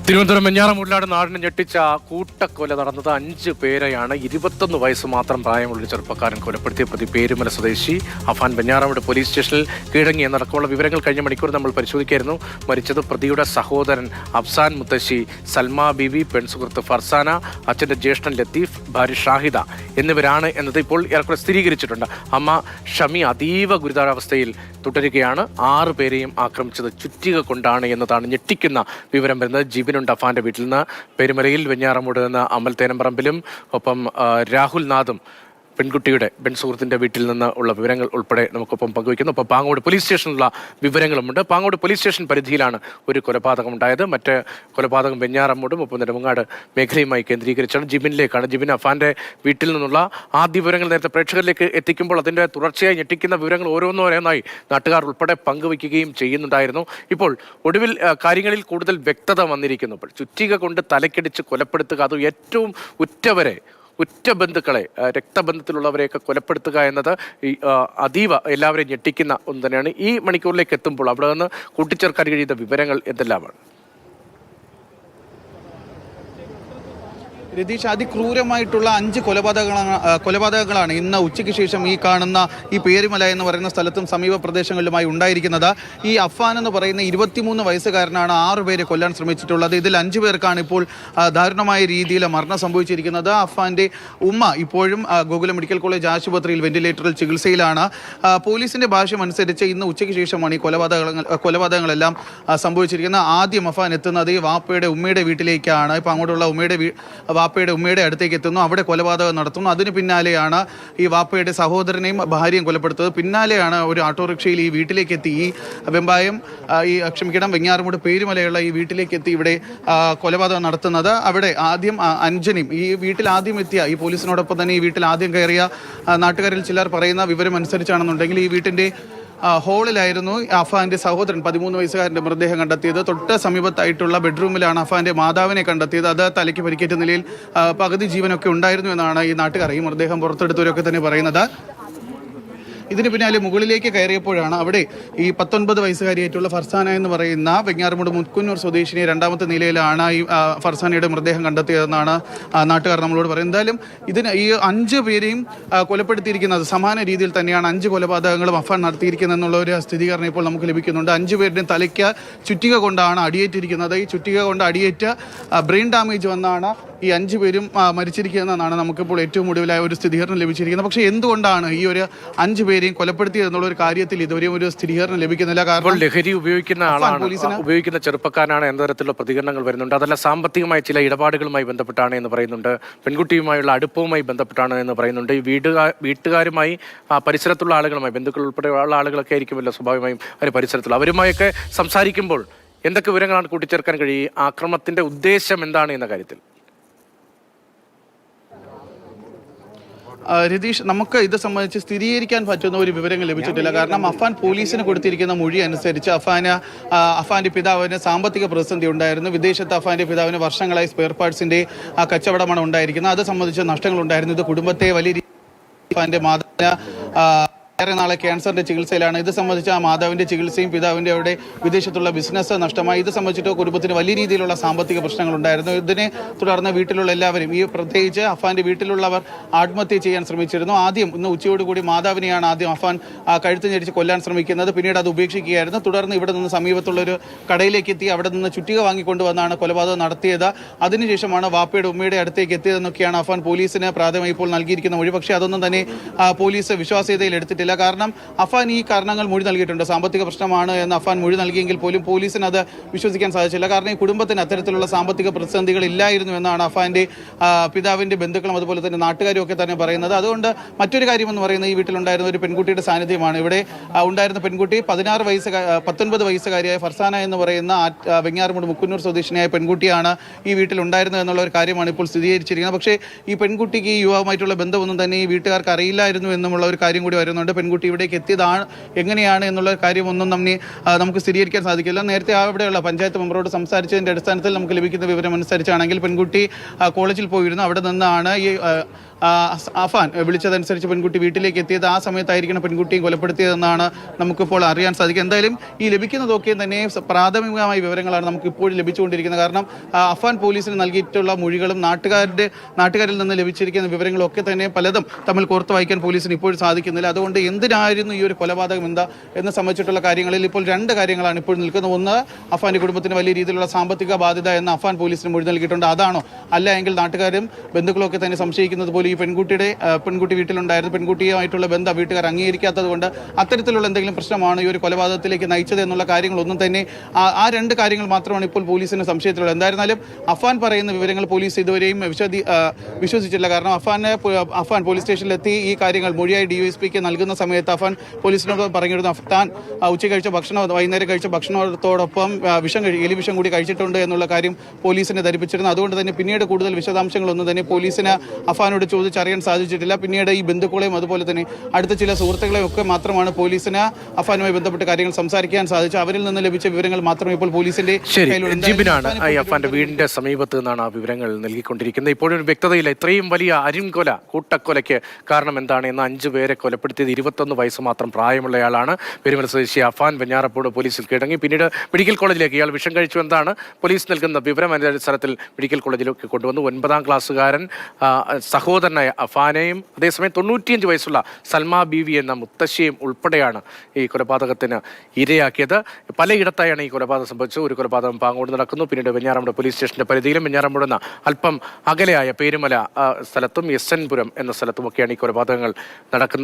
തിരുവനന്തപുരം വെഞ്ഞാറമൂടിലാണ് നാടിനെ ഞെട്ടിച്ച കൂട്ടക്കൊല നടന്നത്. 5 പേരെയാണ് 21 വയസ്സ് മാത്രം പ്രായമുള്ള ചെറുപ്പക്കാരൻ കൊലപ്പെടുത്തിയ പ്രതി പേരുമല സ്വദേശി അഫാൻ വെഞ്ഞാറമൂട് പോലീസ് സ്റ്റേഷനിൽ കീഴടങ്ങി എന്നടക്കമുള്ള വിവരങ്ങൾ കഴിഞ്ഞ മണിക്കൂർ നമ്മൾ പരിശോധിക്കായിരുന്നു. മരിച്ചത് പ്രതിയുടെ സഹോദരൻ അഫ്സാൻ, മുത്തശ്ശി സൽമ ബീവി, പെൺസുഹൃത്ത് ഫർസാന, അച്ഛന്റെ ജ്യേഷ്ഠൻ ലത്തീഫ്, ഭാര്യ ഷാഹിദ എന്നിവരാണ് എന്നത് ഇപ്പോൾ ഏറെക്കുറെ സ്ഥിരീകരിച്ചിട്ടുണ്ട്. അമ്മ ഷമി അതീവ ഗുരുതരാവസ്ഥയിൽ തുടരുകയാണ്. 6 പേരെയും ആക്രമിച്ചത് ചുറ്റിക കൊണ്ടാണ് എന്നതാണ് ഞെട്ടിക്കുന്ന വിവരം വരുന്നത്. ജിബിനുണ്ട് അഫാന്റെ വീട്ടിൽ നിന്ന്. പെരുമലയിൽ വെഞ്ഞാറമൂട് നിന്ന് അമൽ തേനമ്പറമ്പിലും ഒപ്പം രാഹുൽ നാഥും പെൺകുട്ടിയുടെ സുഹൃത്തിന്റെ വീട്ടിൽ നിന്ന് ഉള്ള വിവരങ്ങൾ ഉൾപ്പെടെ നമുക്കൊപ്പം പങ്കുവയ്ക്കുന്നു. ഒപ്പം പാങ്ങോട് പോലീസ് സ്റ്റേഷനിലുള്ള വിവരങ്ങളുമുണ്ട്. പാങ്ങോട് പോലീസ് സ്റ്റേഷൻ പരിധിയിലാണ് ഒരു കൊലപാതകം ഉണ്ടായത്. മറ്റ് കൊലപാതകം വെഞ്ഞാറമൂടും ഒപ്പം നെടുമങ്ങാട് മേഖലയുമായി കേന്ദ്രീകരിച്ചാണ്. ജിബിനിലേക്കാണ്. ജിബിൻ അഫാന്റെ വീട്ടിൽ നിന്നുള്ള ആദ്യ വിവരങ്ങൾ നേരത്തെ പ്രേക്ഷകരിലേക്ക് എത്തിക്കുമ്പോൾ അതിന്റെ തുടർച്ചയായി ഞെട്ടിക്കുന്ന വിവരങ്ങൾ ഓരോന്നോരോന്നായി നാട്ടുകാർ ഉൾപ്പെടെ പങ്കുവയ്ക്കുകയും ചെയ്യുന്നുണ്ടായിരുന്നു. ഇപ്പോൾ ഒടുവിൽ കാര്യങ്ങളിൽ കൂടുതൽ വ്യക്തത വന്നിരിക്കുന്നു. ചുറ്റിക കൊണ്ട് തലക്കടിച്ച് കൊലപ്പെടുത്തുക, അത് ഏറ്റവും ഉറ്റ ബന്ധുക്കളെ, രക്തബന്ധത്തിലുള്ളവരെയൊക്കെ കൊലപ്പെടുത്തുക എന്നത് അതീവ എല്ലാവരെയും ഞെട്ടിക്കുന്ന ഒന്ന് തന്നെയാണ്. ഈ മണിക്കൂറിലേക്ക് എത്തുമ്പോൾ അവിടെ നിന്ന് കൂട്ടിച്ചേർക്കാൻ കഴിയുന്ന വിവരങ്ങൾ എന്തെല്ലാമാണ്? രതീഷ്, അതിക്രൂരമായിട്ടുള്ള 5 കൊലപാതകങ്ങളാണ് ഇന്ന് ഉച്ചയ്ക്ക് ശേഷം ഈ കാണുന്ന ഈ പേരുമല എന്ന് പറയുന്ന സ്ഥലത്തും സമീപ പ്രദേശങ്ങളിലുമായി ഉണ്ടായിരിക്കുന്നത്. ഈ അഫാൻ എന്ന് പറയുന്ന 23 വയസ്സുകാരനാണ് 6 പേരെ കൊല്ലാൻ ശ്രമിച്ചിട്ടുള്ളത്. ഇതിൽ 5 പേർക്കാണ് ഇപ്പോൾ ദാരുണമായ രീതിയിൽ മരണം സംഭവിച്ചിരിക്കുന്നത്. അഫാന്റെ ഉമ്മ ഇപ്പോഴും ഗോകുലം മെഡിക്കൽ കോളേജ് ആശുപത്രിയിൽ വെന്റിലേറ്ററിൽ ചികിത്സയിലാണ്. പോലീസിന്റെ ഭാഷ്യം അനുസരിച്ച് ഇന്ന് ഉച്ചയ്ക്ക് ശേഷമാണ് ഈ കൊലപാതകങ്ങളെല്ലാം സംഭവിച്ചിരിക്കുന്നത്. ആദ്യം അഫാൻ എത്തുന്നത് വാപ്പയുടെ ഉമ്മയുടെ വീട്ടിലേക്കാണ്. ഇപ്പം അങ്ങോട്ടുള്ള വാപ്പയുടെ ഉമ്മയുടെ അടുത്തേക്ക് എത്തുന്നു. അവിടെ കൊലപാതകം നടത്തുന്നു. അതിന് പിന്നാലെയാണ് ഈ വാപ്പയുടെ സഹോദരനെയും ഭാര്യയും കൊലപ്പെടുത്തത്. പിന്നാലെയാണ് ഒരു ഓട്ടോറിക്ഷയിൽ ഈ വീട്ടിലേക്ക് എത്തി ഈ വെഞ്ഞാറമൂട് പേരുമലയുള്ള ഈ വീട്ടിലേക്ക് എത്തി ഇവിടെ കൊലപാതകം നടത്തുന്നത്. അവിടെ ആദ്യം അഞ്ജനിയും ഈ വീട്ടിൽ ആദ്യം എത്തിയ ഈ പോലീസിനോടൊപ്പം തന്നെ ഈ വീട്ടിൽ ആദ്യം കയറിയ നാട്ടുകാരിൽ ചിലർ പറയുന്ന വിവരം അനുസരിച്ചാണെന്നുണ്ടെങ്കിൽ ഈ വീട്ടിൻ്റെ ഹോളിലായിരുന്നു അഫാന്റെ സഹോദരൻ 13 വയസ്സുകാരൻ്റെ മൃതദേഹം കണ്ടെത്തിയത്. തൊട്ട് സമീപത്തായിട്ടുള്ള ബെഡ്റൂമിലാണ് അഫാന്റെ മാതാവിനെ കണ്ടെത്തിയത്. അത് തലയ്ക്ക് പരിക്കേറ്റ നിലയിൽ പകുതി ജീവനൊക്കെ ഉണ്ടായിരുന്നു എന്നാണ് ഈ നാട്ടുകാർ, ഈ മൃതദേഹം പുറത്തെടുത്തവരൊക്കെ തന്നെ പറയുന്നത്. ഇതിന് പിന്നാലെ മുകളിലേക്ക് കയറിയപ്പോഴാണ് അവിടെ ഈ 19 വയസ്സുകാരിയായിട്ടുള്ള ഫർസാന എന്ന് പറയുന്ന വെഞ്ഞാറമൂട് മുക്കുന്നൂർ സ്വദേശിനി 2ാമത്തെ നിലയിലാണ് ഈ ഫർസാനയുടെ മൃതദേഹം കണ്ടെത്തിയതെന്നാണ് നാട്ടുകാർ നമ്മളോട് പറയുന്നത്. എന്തായാലും ഇതിന് ഈ 5 പേരെയും കൊലപ്പെടുത്തിയിരിക്കുന്നത് സമാന രീതിയിൽ തന്നെയാണ്. 5 കൊലപാതകങ്ങളും അഫാൻ നടത്തിയിരിക്കുന്നത് എന്നുള്ള ഒരു സ്ഥിരീകരണം ഇപ്പോൾ നമുക്ക് ലഭിക്കുന്നുണ്ട്. 5 പേരുടെയും തലയ്ക്ക് ചുറ്റിക കൊണ്ടാണ് അടിയേറ്റിരിക്കുന്നത്. ഈ ചുറ്റിക കൊണ്ട് അടിയേറ്റ് ബ്രെയിൻ ഡാമേജ് വന്നാണ് ഈ 5 പേരും മരിച്ചിരിക്കുന്നതെന്നാണ് നമുക്കിപ്പോൾ ഏറ്റവും ഒടുവിലായ ഒരു സ്ഥിരീകരണം ലഭിച്ചിരിക്കുന്നത്. പക്ഷേ എന്തുകൊണ്ടാണ് ഈ ഒരു 5 പേരെയും കൊലപ്പെടുത്തിയതെന്നുള്ള ഒരു കാര്യത്തിൽ ഇതുവരെയും ഒരു സ്ഥിരീകരണം ലഭിക്കുന്നില്ല. കാരണം ലഹരി ഉപയോഗിക്കുന്ന ചെറുപ്പക്കാരാണ് എന്ന തരത്തിലുള്ള പ്രതികരണങ്ങൾ വരുന്നുണ്ട്. അതല്ല, സാമ്പത്തികമായ ചില ഇടപാടുകളുമായി ബന്ധപ്പെട്ടാണ് എന്ന് പറയുന്നുണ്ട്. പെൺകുട്ടിയുമായുള്ള അടുപ്പവുമായി ബന്ധപ്പെട്ടാണ് എന്ന് പറയുന്നുണ്ട്. ഈ വീട്ടുകാരുമായി പരിസരത്തുള്ള ആളുകളുമായി, ബന്ധുക്കൾ ഉൾപ്പെടെയുള്ള ആളുകളൊക്കെ ആയിരിക്കുമല്ലോ സ്വാഭാവികമായും അതിന് പരിസരത്തുള്ള അവരുമായൊക്കെ സംസാരിക്കുമ്പോൾ എന്തൊക്കെ വിവരങ്ങളാണ് കൂട്ടിച്ചേർക്കാൻ കഴിയും? ആക്രമണത്തിന്റെ ഉദ്ദേശം എന്താണ് എന്ന കാര്യത്തിൽ രതീഷ്, നമുക്ക് ഇത് സംബന്ധിച്ച് സ്ഥിരീകരിക്കാൻ പറ്റുന്ന ഒരു വിവരങ്ങൾ ലഭിച്ചിട്ടില്ല. കാരണം അഫാൻ പോലീസിന് കൊടുത്തിരിക്കുന്ന മൊഴി അനുസരിച്ച് അഫാന്റെ പിതാവിന് സാമ്പത്തിക പ്രതിസന്ധി ഉണ്ടായിരുന്നു. വിദേശത്ത് അഫാന്റെ പിതാവിന് വർഷങ്ങളായി സ്പെയർ പാർട്സിന്റെ കച്ചവടമാണ് ഉണ്ടായിരിക്കുന്നത്. അത് സംബന്ധിച്ച് നഷ്ടങ്ങൾ ഉണ്ടായിരുന്നു. ഇത് കുടുംബത്തെ വലിയ രീതിയിൽ അഫാന്റെ മാതാവിന് ഏറെ നാളെ ക്യാൻസറിന്റെ ചികിത്സയിലാണ്. ഇത് സംബന്ധിച്ച് ആ മാതാവിന്റെ ചികിത്സയും പിതാവിന്റെ അവിടെ വിദേശത്തുള്ള ബിസിനസ് നഷ്ടമായി. ഇത് സംബന്ധിച്ചിട്ട് കുടുംബത്തിന് വലിയ രീതിയിലുള്ള സാമ്പത്തിക പ്രശ്നങ്ങൾ ഉണ്ടായിരുന്നു. ഇതിനെ തുടർന്ന് വീട്ടിലുള്ള എല്ലാവരും, ഈ പ്രത്യേകിച്ച് അഫാന്റെ വീട്ടിലുള്ളവർ ആത്മഹത്യ ചെയ്യാൻ ശ്രമിച്ചിരുന്നു. ആദ്യം ഇന്ന് ഉച്ചയോടുകൂടി മാതാവിനെയാണ് ആദ്യം അഫാൻ കഴുത്ത് ഞെരിച്ച് കൊല്ലാൻ ശ്രമിക്കുന്നത്. പിന്നീട് അത് ഉപേക്ഷിക്കുകയായിരുന്നു. തുടർന്ന് ഇവിടെ നിന്ന് സമീപത്തുള്ളൊരു കടയിലേക്ക് എത്തി അവിടെ നിന്ന് ചുറ്റിക വാങ്ങിക്കൊണ്ടുവന്നാണ് കൊലപാതകം നടത്തിയത്. അതിനുശേഷമാണ് വാപ്പയുടെ ഉമ്മയുടെ അടുത്തേക്ക് എത്തിയതെന്നൊക്കെയാണ് അഫാൻ പോലീസിന് പ്രാഥമിക ഇപ്പോൾ നൽകിയിരിക്കുന്ന മൊഴി. പക്ഷേ അതൊന്നും തന്നെ പോലീസ് വിശ്വാസ്യതയിൽ എടുത്തിട്ടില്ല. കാരണം അഫാൻ ഈ കാരണങ്ങൾ മൊഴി നൽകിയിട്ടുണ്ട്. സാമ്പത്തിക പ്രശ്നമാണ് എന്ന് അഫാൻ മൊഴി നൽകിയെങ്കിൽ പോലും പോലീസിന് അത് വിശ്വസിക്കാൻ സാധിച്ചില്ല. കാരണം ഈ കുടുംബത്തിന് അത്തരത്തിലുള്ള സാമ്പത്തിക പ്രതിസന്ധികൾ ഇല്ലായിരുന്നു എന്നാണ് അഫാന്റെ പിതാവിന്റെ ബന്ധുക്കളും അതുപോലെ തന്നെ നാട്ടുകാരും ഒക്കെ തന്നെ പറയുന്നത്. അതുകൊണ്ട് മറ്റൊരു കാര്യമെന്ന് പറയുന്നത് ഈ വീട്ടിലുണ്ടായിരുന്ന ഒരു പെൺകുട്ടിയുടെ സാന്നിധ്യമാണ്. ഇവിടെ ഉണ്ടായിരുന്ന പെൺകുട്ടി 19 വയസ്സുകാരിയായ ഫർസാന എന്ന് പറയുന്ന വെഞ്ഞാറമൂട് മുക്കുന്നൂർ സ്വദേശിനിയായ പെൺകുട്ടിയാണ് ഈ വീട്ടിലുണ്ടായിരുന്നത് എന്നുള്ള ഒരു കാര്യമാണ് ഇപ്പോൾ സ്ഥിരീകരിച്ചിരിക്കുന്നത്. പക്ഷേ ഈ പെൺകുട്ടിക്ക് ഈ യുവാവുമായിട്ടുള്ള ബന്ധമൊന്നും തന്നെ ഈ വീട്ടുകാർക്ക് അറിയില്ലായിരുന്നു എന്നുമുള്ള ഒരു കാര്യം കൂടി വരുന്നുണ്ട്. പെൺകുട്ടി ഇവിടേക്ക് എത്തിയതാണ് എങ്ങനെയാണ് എന്നുള്ള കാര്യമൊന്നും നമുക്ക് സ്ഥിരീകരിക്കാൻ സാധിക്കില്ല. നേരത്തെ അവിടെയുള്ള പഞ്ചായത്ത് മെമ്പറോട് സംസാരിച്ചതിൻ്റെ അടിസ്ഥാനത്തിൽ നമുക്ക് ലഭിക്കുന്ന വിവരം അനുസരിച്ചാണെങ്കിൽ പെൺകുട്ടി കോളേജിൽ പോയിരുന്നു. അവിടെ നിന്നാണ് ഈ അഫാൻ വിളിച്ചതനുസരിച്ച് പെൺകുട്ടി വീട്ടിലേക്ക് എത്തിയത്. ആ സമയത്തായിരിക്കണം പെൺകുട്ടിയെ കൊലപ്പെടുത്തിയതെന്നാണ് നമുക്കിപ്പോൾ അറിയാൻ സാധിക്കുക. എന്തായാലും ഈ ലഭിക്കുന്നതൊക്കെ തന്നെ പ്രാഥമികമായ വിവരങ്ങളാണ് നമുക്ക് ഇപ്പോഴും ലഭിച്ചുകൊണ്ടിരിക്കുന്നത്. കാരണം അഫാൻ പോലീസിന് നൽകിയിട്ടുള്ള മൊഴികളും നാട്ടുകാരിൽ നിന്ന് ലഭിച്ചിരിക്കുന്ന വിവരങ്ങളും ഒക്കെ തന്നെ പലതും തമ്മിൽ കോർത്ത് വായിക്കാൻ പോലീസിന് ഇപ്പോഴും സാധിക്കുന്നില്ല. അതുകൊണ്ട് എന്തിനായിരുന്നു ഈ ഒരു കൊലപാതകം എന്ന് സംബന്ധിച്ചിട്ടുള്ള കാര്യങ്ങളിൽ ഇപ്പോൾ രണ്ട് കാര്യങ്ങളാണ് ഇപ്പോൾ നിൽക്കുന്നത്. ഒന്ന്, അഫാന്റെ കുടുംബത്തിന് വലിയ രീതിയിലുള്ള സാമ്പത്തിക ബാധ്യത എന്ന് അഫാൻ പോലീസിന് മൊഴി നൽകിയിട്ടുണ്ട്. അതാണോ? അല്ല എങ്കിൽ നാട്ടുകാരും ബന്ധുക്കളും ഒക്കെ തന്നെ സംശയിക്കുന്നത് പോലെ ഈ പെൺകുട്ടി വീട്ടിലുണ്ടായിരുന്നു, പെൺകുട്ടിയുമായിട്ടുള്ള ബന്ധം വീട്ടുകാർ അംഗീകരിക്കാത്തത് കൊണ്ട് അത്തരത്തിലുള്ള എന്തെങ്കിലും പ്രശ്നമാണ് ഈ ഒരു കൊലപാതകത്തിലേക്ക് നയിച്ചത് എന്നുള്ള കാര്യങ്ങളൊന്നും തന്നെ ആ രണ്ട് കാര്യങ്ങൾ മാത്രമാണ് ഇപ്പോൾ പോലീസിന് സംശയത്തിലുള്ളത്. എന്തായിരുന്നാലും അഫാൻ പറയുന്ന വിവരങ്ങൾ പോലീസ് ഇതുവരെയും വിശ്വസിച്ചില്ല. കാരണം അഫാൻ പോലീസ് സ്റ്റേഷനിലെത്തി ഈ കാര്യങ്ങൾ മൊഴിയായി DYSPക്ക് നൽകുന്ന സമയത്ത് അഫാൻ പോലീസിനോട് പറഞ്ഞിരുന്നു താൻ ഉച്ച കഴിച്ച ഭക്ഷണം വൈകുന്നേരം കഴിച്ച ഭക്ഷണത്തോടൊപ്പം എലിവിഷം കൂടി കഴിച്ചിട്ടുണ്ട് എന്നുള്ള കാര്യം പോലീസിനെ ധരിപ്പിച്ചിരുന്നു. അതുകൊണ്ട് തന്നെ പിന്നീട് കൂടുതൽ വിശദാംശങ്ങളൊന്നും തന്നെ പോലീസിന് അഫാനോട് ചോദിച്ചറിയാൻ സാധിച്ചിട്ടില്ല. പിന്നീട് ഈ ബന്ധുക്കളെയും അതുപോലെ തന്നെ അടുത്ത ചില സുഹൃത്തുക്കളെയും ഒക്കെ മാത്രമാണ് പോലീസിന് അഫാനുമായി ബന്ധപ്പെട്ട് കാര്യങ്ങൾ സംസാരിക്കാൻ സാധിച്ചു. അവരിൽ നിന്ന് ലഭിച്ച വിവരങ്ങൾ മാത്രമേ ഇപ്പോൾ പോലീസിന്റെ ജിബിനാണ് അഫാന്റെ വീടിന്റെ സമീപത്ത് നിന്നാണ് ആ വിവരങ്ങൾ നൽകിക്കൊണ്ടിരിക്കുന്നത്. ഇപ്പോഴും ഒരു വ്യക്തതയില്ല. ഇത്രയും വലിയ അരിംകൊല, കൂട്ടക്കൊലയ്ക്ക് കാരണം എന്താണ് എന്ന് 5 പേരെ കൊലപ്പെടുത്തിയത് 21 വയസ്സ് മാത്രം പ്രായമുള്ളയാളാണ്. പെരുമല സ്വദേശി അഫാൻ വെഞ്ഞാറപ്പൂട് പോലീസിൽ കീഴടങ്ങി. പിന്നീട് മെഡിക്കൽ കോളേജിലേക്ക് ഇയാൾ വിഷം കഴിച്ചു എന്താണ് പോലീസ് നൽകുന്ന വിവരം. അടിസ്ഥാനത്തിൽ മെഡിക്കൽ കോളേജിലേക്ക് കൊണ്ടുവന്നു. 9ാം ക്ലാസ്സുകാരൻ സഹോദരനായ അഫാനെയും അതേസമയം 95 വയസ്സുള്ള സൽമാ ബീവി എന്ന മുത്തശ്ശിയും ഉൾപ്പെടെയാണ് ഈ കൊലപാതകത്തിന് ഇരയാക്കിയത്. പലയിടത്തായാണ് ഈ കൊലപാതകം സംഭവിച്ചത്. ഒരു കൊലപാതകം പാങ്ങോട് നടക്കുന്നു, പിന്നീട് വെഞ്ഞാറമ്മൂട് പോലീസ് സ്റ്റേഷന്റെ പരിധിയിലും വെഞ്ഞാറമ്മൂട് നിന്ന് അല്പം അകലെയായ പേരുമല സ്ഥലത്തും SN പുരം എന്ന സ്ഥലത്തുമൊക്കെയാണ് ഈ കൊലപാതകങ്ങൾ നടക്കുന്നത്.